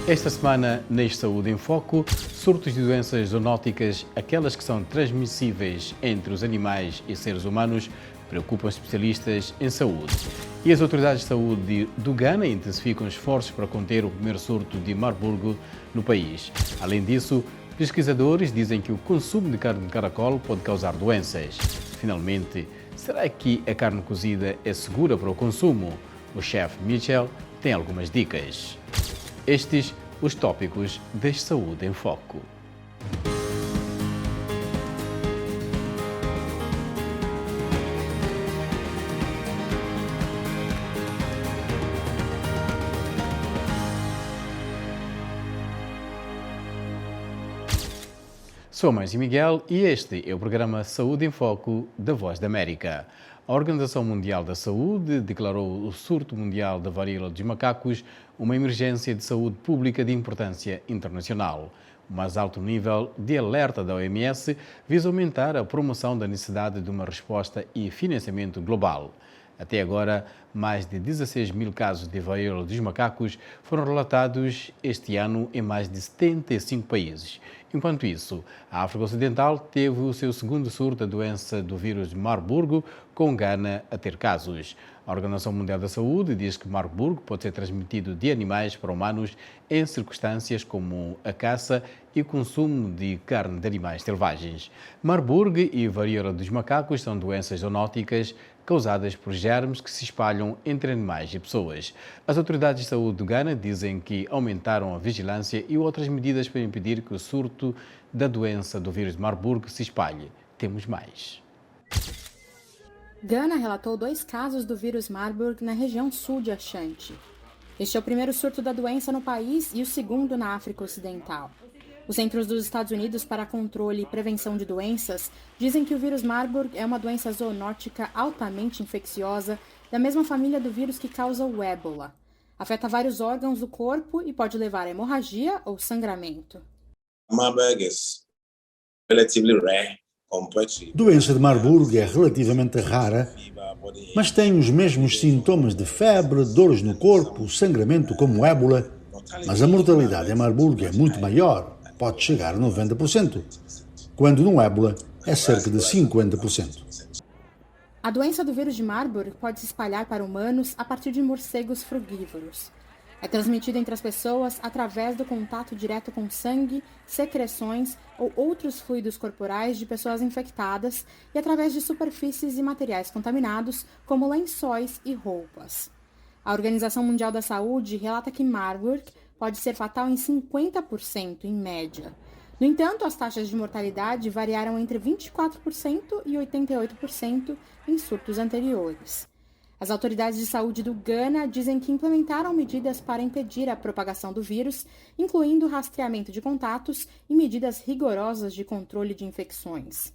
Esta semana, neste Saúde em Foco, surtos de doenças zoonóticas, aquelas que são transmissíveis entre os animais e seres humanos, preocupam especialistas em saúde. E as autoridades de saúde do Ghana intensificam esforços para conter o primeiro surto de Marburgo no país. Além disso, pesquisadores dizem que o consumo de carne de caracol pode causar doenças. Finalmente, será que a carne cozida é segura para o consumo? O chefe Mitchell tem algumas dicas. Estes os tópicos deste Saúde em Foco. Sou Márcio Miguel e este é o programa Saúde em Foco da Voz da América. A Organização Mundial da Saúde declarou o surto mundial da varíola dos macacos uma emergência de saúde pública de importância internacional. O mais alto nível de alerta da OMS visa aumentar a promoção da necessidade de uma resposta e financiamento global. Até agora, mais de 16 mil casos de varíola dos macacos foram relatados este ano em mais de 75 países. Enquanto isso, a África Ocidental teve o seu segundo surto da doença do vírus de Marburgo, com Ghana a ter casos. A Organização Mundial da Saúde diz que Marburgo pode ser transmitido de animais para humanos em circunstâncias como a caça e o consumo de carne de animais selvagens. Marburgo e varíola dos macacos são doenças zoonóticas causadas por germes que se espalham entre animais e pessoas. As autoridades de saúde do Ghana dizem que aumentaram a vigilância e outras medidas para impedir que o surto da doença do vírus de Marburgo se espalhe. Temos mais. Ghana relatou 2 casos do vírus Marburg na região sul de Ashanti. Este é o primeiro surto da doença no país e o segundo na África Ocidental. Os Centros dos Estados Unidos para Controle e Prevenção de Doenças dizem que o vírus Marburg é uma doença zoonótica altamente infecciosa da mesma família do vírus que causa o ébola. Afeta vários órgãos do corpo e pode levar a hemorragia ou sangramento. Marburg is relatively rare. A doença de Marburg é relativamente rara, mas tem os mesmos sintomas de febre, dores no corpo, sangramento como ébola, mas a mortalidade em Marburg é muito maior, pode chegar a 90%, quando no ébola é cerca de 50%. A doença do vírus de Marburg pode se espalhar para humanos a partir de morcegos frugívoros. É transmitida entre as pessoas através do contato direto com sangue, secreções ou outros fluidos corporais de pessoas infectadas e através de superfícies e materiais contaminados, como lençóis e roupas. A Organização Mundial da Saúde relata que Marburg pode ser fatal em 50% em média. No entanto, as taxas de mortalidade variaram entre 24% e 88% em surtos anteriores. As autoridades de saúde do Ghana dizem que implementaram medidas para impedir a propagação do vírus, incluindo rastreamento de contatos e medidas rigorosas de controle de infecções.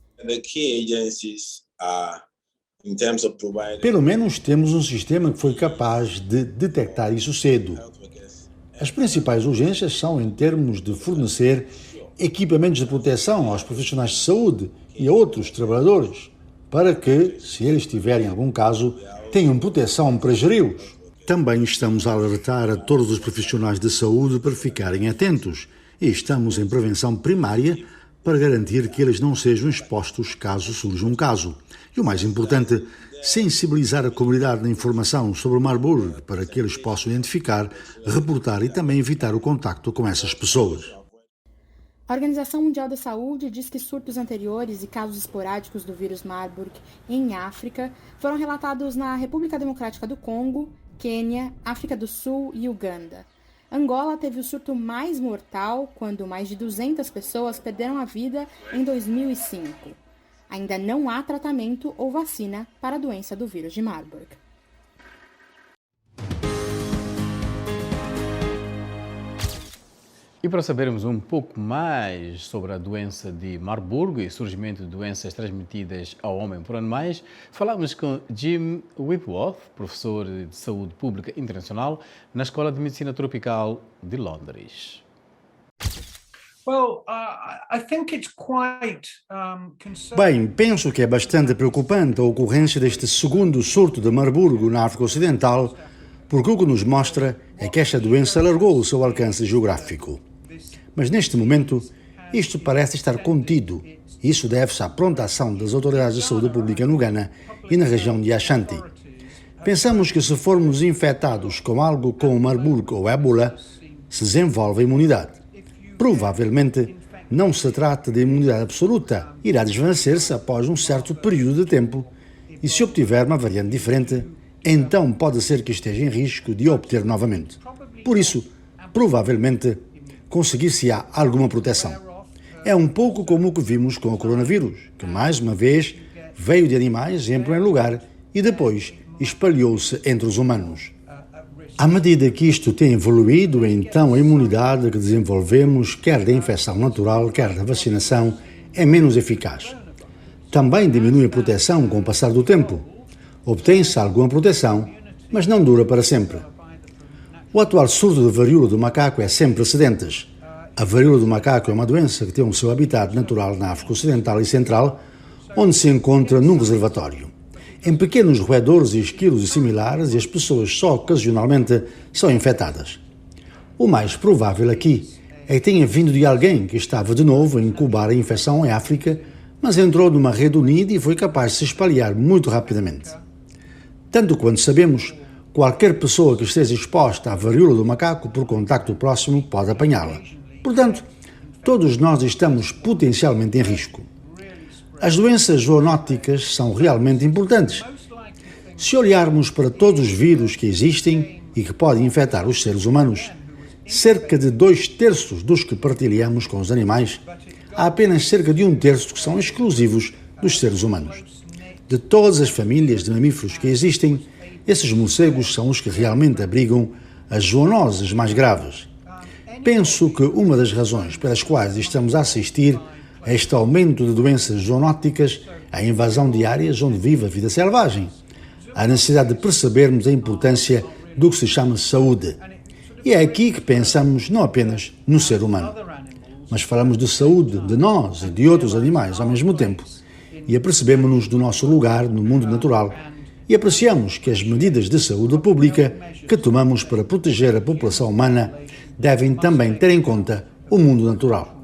Pelo menos temos um sistema que foi capaz de detectar isso cedo. As principais urgências são em termos de fornecer equipamentos de proteção aos profissionais de saúde e a outros trabalhadores, para que, se eles tiverem algum caso, tenham proteção para geri-los. Também estamos a alertar a todos os profissionais de saúde para ficarem atentos e estamos em prevenção primária para garantir que eles não sejam expostos caso surja um caso. E o mais importante, sensibilizar a comunidade na informação sobre o Marburg para que eles possam identificar, reportar e também evitar o contacto com essas pessoas. A Organização Mundial da Saúde diz que surtos anteriores e casos esporádicos do vírus Marburg em África foram relatados na República Democrática do Congo, Quênia, África do Sul e Uganda. Angola teve o surto mais mortal quando mais de 200 pessoas perderam a vida em 2005. Ainda não há tratamento ou vacina para a doença do vírus de Marburg. E para sabermos um pouco mais sobre a doença de Marburgo e surgimento de doenças transmitidas ao homem por animais, falamos com Jim Whitworth, professor de Saúde Pública Internacional na Escola de Medicina Tropical de Londres. Bem, penso que é bastante preocupante a ocorrência deste segundo surto de Marburgo na África Ocidental, porque o que nos mostra é que esta doença alargou o seu alcance geográfico. Mas neste momento, isto parece estar contido. Isso deve-se à pronta ação das autoridades de saúde pública no Ghana e na região de Ashanti. Pensamos que se formos infectados com algo como Marburg ou ébola, se desenvolve a imunidade. Provavelmente, não se trata de imunidade absoluta, irá desvanecer-se após um certo período de tempo, e se obtiver uma variante diferente, então pode ser que esteja em risco de obter novamente. Por isso, provavelmente, conseguir-se-á alguma proteção. É um pouco como o que vimos com o coronavírus, que mais uma vez veio de animais em primeiro lugar e depois espalhou-se entre os humanos. À medida que isto tem evoluído, então a imunidade que desenvolvemos, quer da infecção natural, quer da vacinação, é menos eficaz. Também diminui a proteção com o passar do tempo. Obtém-se alguma proteção, mas não dura para sempre. O atual surto de varíola do macaco é sem precedentes. A varíola do macaco é uma doença que tem o seu habitat natural na África Ocidental e Central, onde se encontra num reservatório. Em pequenos roedores e esquilos e similares, e as pessoas só ocasionalmente são infectadas. O mais provável aqui é que tenha vindo de alguém que estava de novo a incubar a infecção em África, mas entrou numa rede unida e foi capaz de se espalhar muito rapidamente. Tanto quanto sabemos, qualquer pessoa que esteja exposta à varíola do macaco por contacto próximo pode apanhá-la. Portanto, todos nós estamos potencialmente em risco. As doenças zoonóticas são realmente importantes. Se olharmos para todos os vírus que existem e que podem infectar os seres humanos, cerca de 2/3 dos que partilhamos com os animais, há apenas cerca de 1/3 que são exclusivos dos seres humanos. De todas as famílias de mamíferos que existem, esses morcegos são os que realmente abrigam as zoonoses mais graves. Penso que uma das razões pelas quais estamos a assistir a este aumento de doenças zoonóticas é a invasão de áreas onde vive a vida selvagem, a necessidade de percebermos a importância do que se chama saúde. E é aqui que pensamos não apenas no ser humano, mas falamos de saúde de nós e de outros animais ao mesmo tempo, e apercebemos-nos do nosso lugar no mundo natural e apreciamos que as medidas de saúde pública que tomamos para proteger a população humana devem também ter em conta o mundo natural.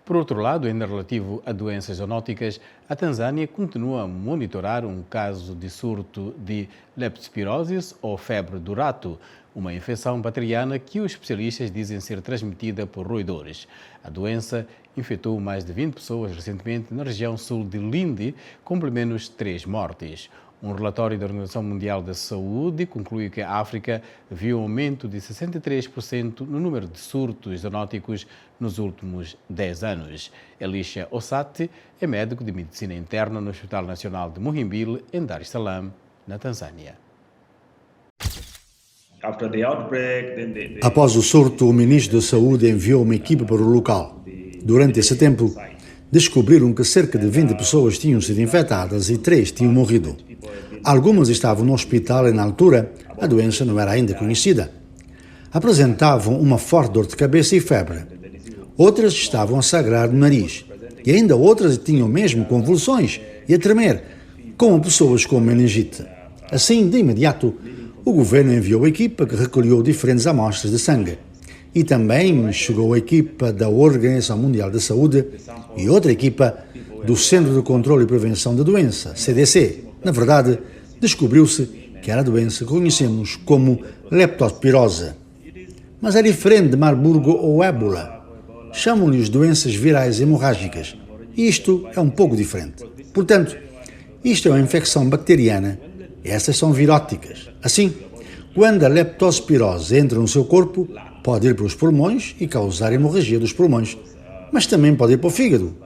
Por outro lado, ainda relativo a doenças zoonóticas, a Tanzânia continua a monitorar um caso de surto de leptospirose ou febre do rato, uma infecção bacteriana que os especialistas dizem ser transmitida por roedores. A doença infectou mais de 20 pessoas recentemente na região sul de Lindi, com pelo menos 3 mortes. Um relatório da Organização Mundial da Saúde conclui que a África viu um aumento de 63% no número de surtos zoonóticos nos últimos 10 anos. Elisha Osati é médico de medicina interna no Hospital Nacional de Muhimbili, em Dar es Salaam, na Tanzânia. Após o surto, o ministro da Saúde enviou uma equipe para o local. Durante esse tempo, descobriram que cerca de 20 pessoas tinham sido infectadas e 3 tinham morrido. Algumas estavam no hospital e, na altura, a doença não era ainda conhecida. Apresentavam uma forte dor de cabeça e febre. Outras estavam a sangrar no nariz. E ainda outras tinham mesmo convulsões e a tremer, como pessoas com meningite. Assim, de imediato, o governo enviou a equipa que recolheu diferentes amostras de sangue. E também chegou a equipa da Organização Mundial da Saúde e outra equipa do Centro de Controlo e Prevenção da Doença, CDC. Na verdade, descobriu-se que era a doença que conhecemos como leptospirose. Mas é diferente de Marburg ou ébola. Chamam-lhes doenças virais hemorrágicas. E isto é um pouco diferente. Portanto, isto é uma infecção bacteriana e essas são viróticas. Assim, quando a leptospirose entra no seu corpo, pode ir para os pulmões e causar hemorragia dos pulmões, mas também pode ir para o fígado.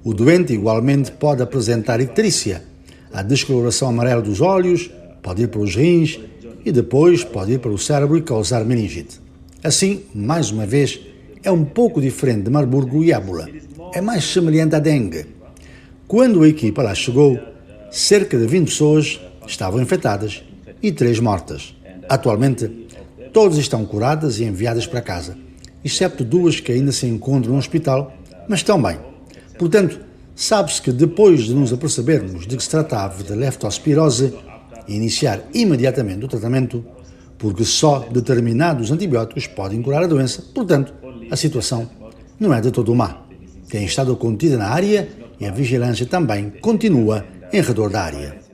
O doente igualmente pode apresentar icterícia, a descoloração amarela dos olhos, pode ir para os rins e depois pode ir para o cérebro e causar meningite. Assim, mais uma vez, é um pouco diferente de Marburg e ébola. É mais semelhante à dengue. Quando a equipa lá chegou, cerca de 20 pessoas estavam infectadas e 3 mortas. Atualmente, todas estão curadas e enviadas para casa, exceto 2 que ainda se encontram no hospital, mas estão bem. Portanto, Sabe-se que depois de nos apercebermos de que se tratava de leptospirose, iniciar imediatamente o tratamento, porque só determinados antibióticos podem curar a doença, portanto, a situação não é de todo má. Tem estado contida na área e a vigilância também continua em redor da área.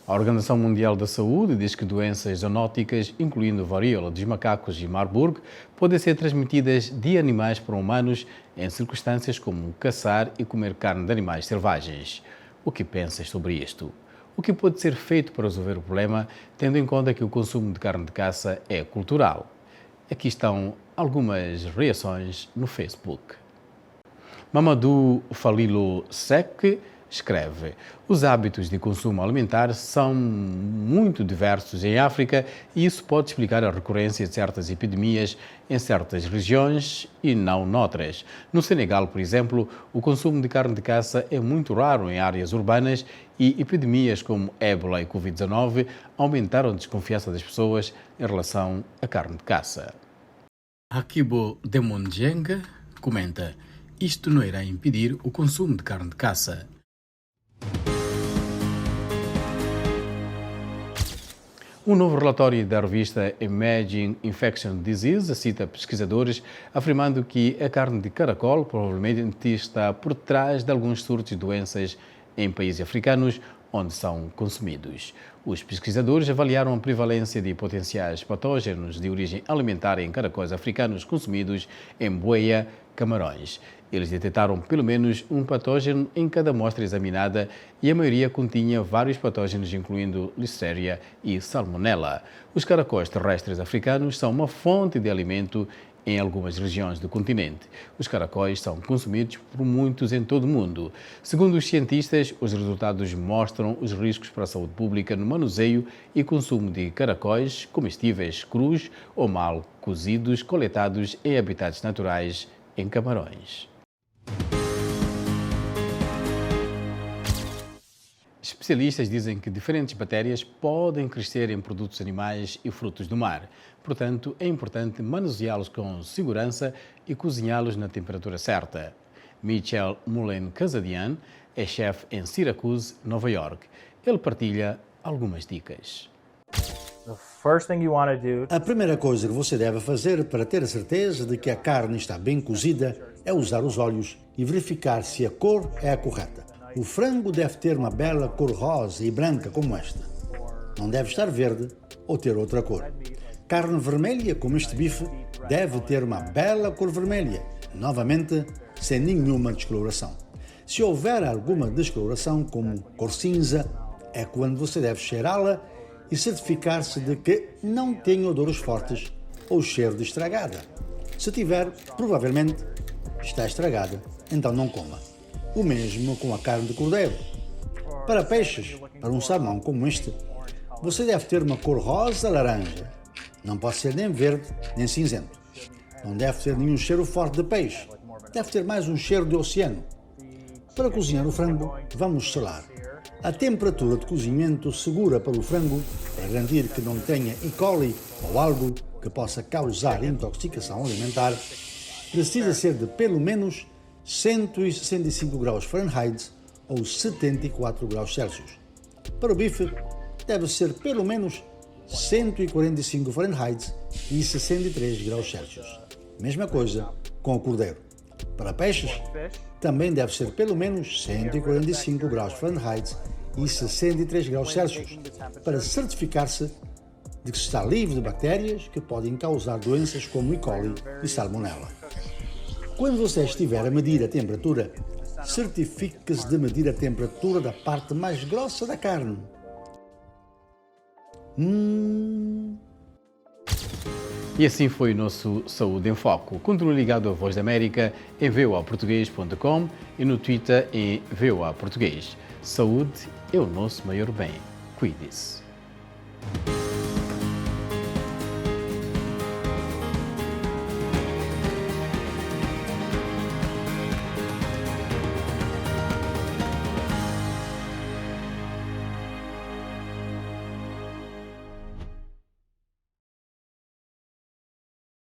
A Organização Mundial da Saúde diz que doenças zoonóticas, incluindo varíola dos macacos e Marburg, podem ser transmitidas de animais para humanos em circunstâncias como caçar e comer carne de animais selvagens. O que pensas sobre isto? O que pode ser feito para resolver o problema, tendo em conta que o consumo de carne de caça é cultural? Aqui estão algumas reações no Facebook. Mamadou Falilo Sek escreve: os hábitos de consumo alimentar são muito diversos em África e isso pode explicar a recorrência de certas epidemias em certas regiões e não noutras. No Senegal, por exemplo, o consumo de carne de caça é muito raro em áreas urbanas e epidemias como ébola e Covid-19 aumentaram a desconfiança das pessoas em relação à carne de caça. Akibo Demonjenga comenta: isto não irá impedir o consumo de carne de caça. Um novo relatório da revista Emerging Infectious Disease cita pesquisadores afirmando que a carne de caracol provavelmente está por trás de alguns surtos de doenças em países africanos onde são consumidos. Os pesquisadores avaliaram a prevalência de potenciais patógenos de origem alimentar em caracóis africanos consumidos em Buea, Camarões. Eles detectaram pelo menos um patógeno em cada amostra examinada e a maioria continha vários patógenos, incluindo Listeria e Salmonella. Os caracóis terrestres africanos são uma fonte de alimento em algumas regiões do continente. Os caracóis são consumidos por muitos em todo o mundo. Segundo os cientistas, os resultados mostram os riscos para a saúde pública no manuseio e consumo de caracóis comestíveis crus ou mal cozidos coletados em habitats naturais em Camarões. Especialistas dizem que diferentes bactérias podem crescer em produtos animais e frutos do mar. Portanto, é importante manuseá-los com segurança e cozinhá-los na temperatura certa. Michel Moulin-Casadian é chefe em Syracuse, Nova York. Ele partilha algumas dicas. A primeira coisa que você deve fazer para ter a certeza de que a carne está bem cozida é usar os olhos e verificar se a cor é a correta. O frango deve ter uma bela cor rosa e branca como esta. Não deve estar verde ou ter outra cor. Carne vermelha, como este bife, deve ter uma bela cor vermelha, novamente sem nenhuma descoloração. Se houver alguma descoloração, como cor cinza, é quando você deve cheirá-la e certificar-se de que não tem odores fortes ou cheiro de estragada. Se tiver, provavelmente está estragada, então não coma. O mesmo com a carne de cordeiro. Para peixes, para um salmão como este, você deve ter uma cor rosa-laranja. Não pode ser nem verde, nem cinzento. Não deve ter nenhum cheiro forte de peixe. Deve ter mais um cheiro de oceano. Para cozinhar o frango, vamos selar. A temperatura de cozimento segura para o frango, para garantir que não tenha E. coli ou algo que possa causar intoxicação alimentar, precisa ser de pelo menos 165 graus Fahrenheit ou 74 graus Celsius. Para o bife, deve ser pelo menos 145 Fahrenheit e 63 graus Celsius. Mesma coisa com o cordeiro. Para peixes, também deve ser pelo menos 145 graus Fahrenheit e 63 graus Celsius, para certificar-se de que está livre de bactérias que podem causar doenças como E. coli e Salmonella. Quando você estiver a medir a temperatura, certifique-se de medir a temperatura da parte mais grossa da carne. E assim foi o nosso Saúde em Foco. Continue ligado à Voz da América em voaportugues.com e no Twitter em VOA Português. Saúde é o nosso maior bem. Cuide-se.